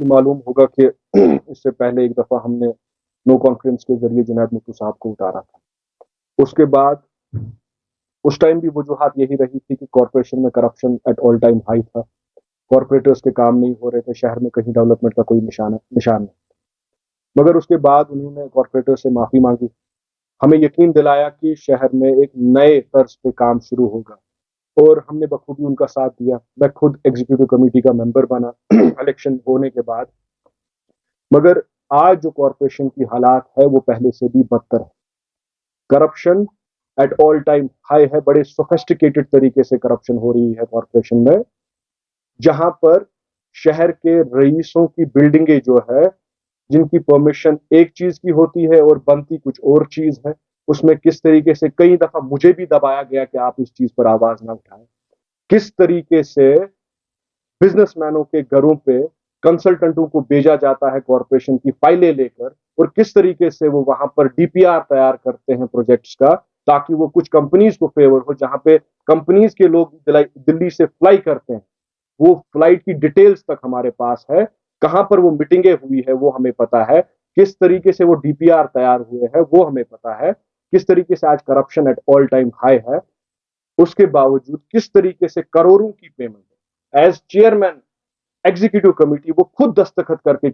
आपको मालूम होगा कि इससे पहले एक दफा हमने नो कॉन्फ्रेंस के जरिए जुनैद मुत्तू साहब को उतारा था। उसके बाद उस टाइम भी वजूहत यही रही थी कि कॉरपोरेशन में corruption at all time high था। कॉरपोरेटर्स के काम नहीं हो रहे थे, शहर में कहीं डेवलपमेंट का कोई निशान नहीं। मगर उसके बाद उन्होंने कॉरपोरेटर से माफी मांगी, हमें यकीन दिलाया कि शहर में एक नए तर्ज पे काम शुरू होगा, और हमने बखूबी उनका साथ दिया। मैं खुद एग्जीक्यूटिव कमेटी का मेंबर बना इलेक्शन होने के बाद। मगर आज जो कॉरपोरेशन की हालात है वो पहले से भी बदतर है। Corruption at all time high है, बड़े सोफिस्टिकेटेड तरीके से करप्शन हो रही है कॉरपोरेशन में, जहां पर शहर के रईसों की बिल्डिंगें जो है, जिनकी परमिशन एक चीज की होती है और बनती कुछ और चीज है, उसमें किस तरीके से कई दफा मुझे भी दबाया गया कि आप इस चीज पर आवाज ना उठाएं। किस तरीके से बिजनेसमैनों के घरों पे कंसल्टेंटों को भेजा जाता है कॉरपोरेशन की फाइलें लेकर, और किस तरीके से वो वहां पर डीपीआर तैयार करते हैं प्रोजेक्ट्स का, ताकि वो कुछ कंपनीज को फेवर हो। जहां पे कंपनीज के लोग दिल्ली से फ्लाई करते हैं, वो फ्लाइट की डिटेल्स तक हमारे पास है, कहां पर वो मीटिंगें हुई है वो हमें पता है, किस तरीके से वो डीपीआर तैयार हुए हैं वो हमें पता है, किस तरीके से आज corruption at all time high है। उसके बावजूद किस तरीके से करोड़ों की payment as chairman executive committee वो खुद दस्तखत करके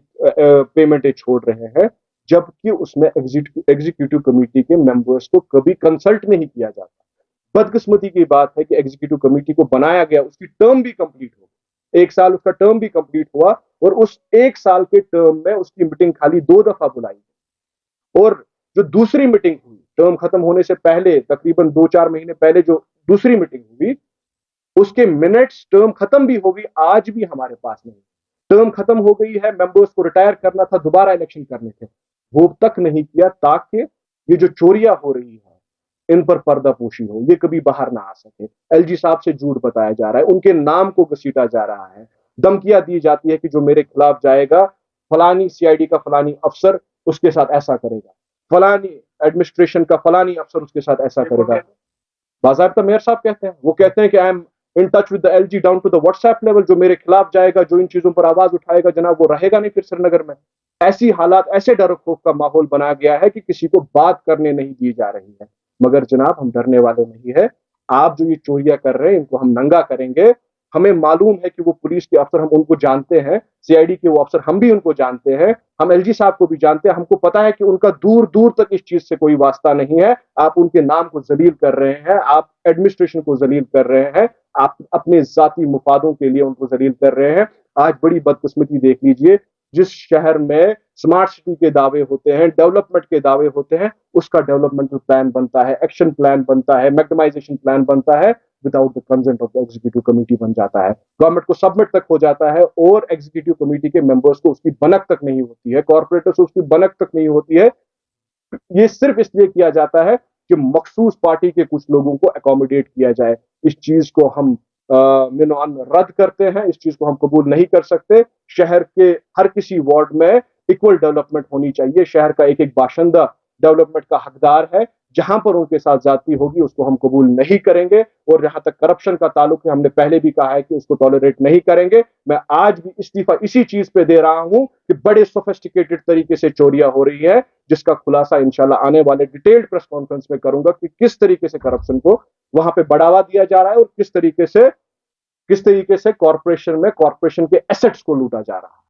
पेमेंटें छोड़ रहे हैं, जबकि उसमें एग्जीक्यूटिव कमेटी के मेंबर्स को कभी कंसल्ट नहीं किया जाता। बदकिस्मती की बात है कि एग्जीक्यूटिव कमेटी को बनाया गया, उसकी टर्म भी कंप्लीट हो, 1 साल उसका टर्म भी कंप्लीट हुआ, और उस 1 साल के टर्म में उसकी मीटिंग खाली 2 दफा बुलाई। और जो दूसरी मीटिंग हुई टर्म खत्म होने से पहले, तकरीबन 2-4 महीने पहले जो दूसरी मीटिंग हुई, उसके मिनट्स, टर्म खत्म भी हो गई, आज भी हमारे पास नहीं। टर्म खत्म हो गई है, मेंबर्स को रिटायर करना था, दोबारा इलेक्शन करने थे, वो तक नहीं किया, ताकि ये जो चोरियां हो रही है इन पर पर्दापोशी हो, ये कभी बाहर ना आ सके। एलजी साहब से झूठ बताया जा रहा है, उनके नाम को घसीटा जा रहा है, धमकियां दी जाती है कि जो मेरे खिलाफ जाएगा, फलानी सीआईडी का फलानी अफसर उसके साथ ऐसा करेगा, फलानी एडमिनिस्ट्रेशन का फलानी अफसर उसके साथ ऐसा करेगा। बाज़ाब्ता मेयर साहब कहते हैं, वो कहते हैं कि I am in touch with the LG down to the WhatsApp level. जो मेरे खिलाफ जाएगा, जो इन चीजों पर आवाज उठाएगा, जनाब वो रहेगा नहीं फिर श्रीनगर में। ऐसी हालात, ऐसे डर खौफ का माहौल बना गया है कि किसी को बात करने नहीं दी जा रही है। मगर जनाब हम डरने वाले नहीं है। आप जो ये चोरियां कर रहे हैं, इनको हम नंगा करेंगे। हमें मालूम है कि वो पुलिस के अफसर, हम उनको जानते हैं, सीआईडी के वो अफसर हम भी उनको जानते हैं, हम एलजी साहब को भी जानते हैं। हमको पता है कि उनका दूर दूर तक इस चीज से कोई वास्ता नहीं है। आप उनके नाम को जलील कर रहे हैं, आप एडमिनिस्ट्रेशन को जलील कर रहे हैं, आप अपने जाती मुफादों के लिए उनको जलील कर रहे हैं। आज बड़ी बदकिस्मती देख लीजिए, जिस शहर में स्मार्ट सिटी के दावे होते हैं, डेवलपमेंट के दावे होते हैं, उसका डेवलपमेंटल प्लान बनता है, एक्शन प्लान बनता है, मैग्नेमाइजेशन प्लान बनता है, without the consent of the executive committee बन जाता है, गवर्नमेंट को सबमिट तक हो जाता है, और एग्जीक्यूटिव कमेटी के मेंबर्स को उसकी बनक तक नहीं होती है, कॉर्पोरेटर्स को उसकी बनक तक नहीं होती है। ये सिर्फ इसलिए किया जाता है कि मखसूस पार्टी के कुछ लोगों को अकोमोडेट किया जाए। इस चीज को हम मिनवान रद्द करते हैं, इस चीज को हम कबूल नहीं कर सकते। शहर के हर किसी वार्ड में इक्वल डेवलपमेंट होनी चाहिए। शहर का एक एक बाशिंदा डेवलपमेंट का हकदार है। जहां पर उनके साथ जाती होगी उसको हम कबूल नहीं करेंगे, और जहां तक करप्शन का ताल्लुक है, हमने पहले भी कहा है कि उसको टॉलरेट नहीं करेंगे। मैं आज भी इस्तीफा इसी चीज पे दे रहा हूं कि बड़े सोफिस्टिकेटेड तरीके से चोरियां हो रही है, जिसका खुलासा इंशाल्लाह आने वाले डिटेल्ड प्रेस कॉन्फ्रेंस में करूंगा कि किस तरीके से करप्शन को वहां पे बढ़ावा दिया जा रहा है, और किस तरीके से कॉरपोरेशन में कॉरपोरेशन के एसेट्स को लूटा जा रहा है।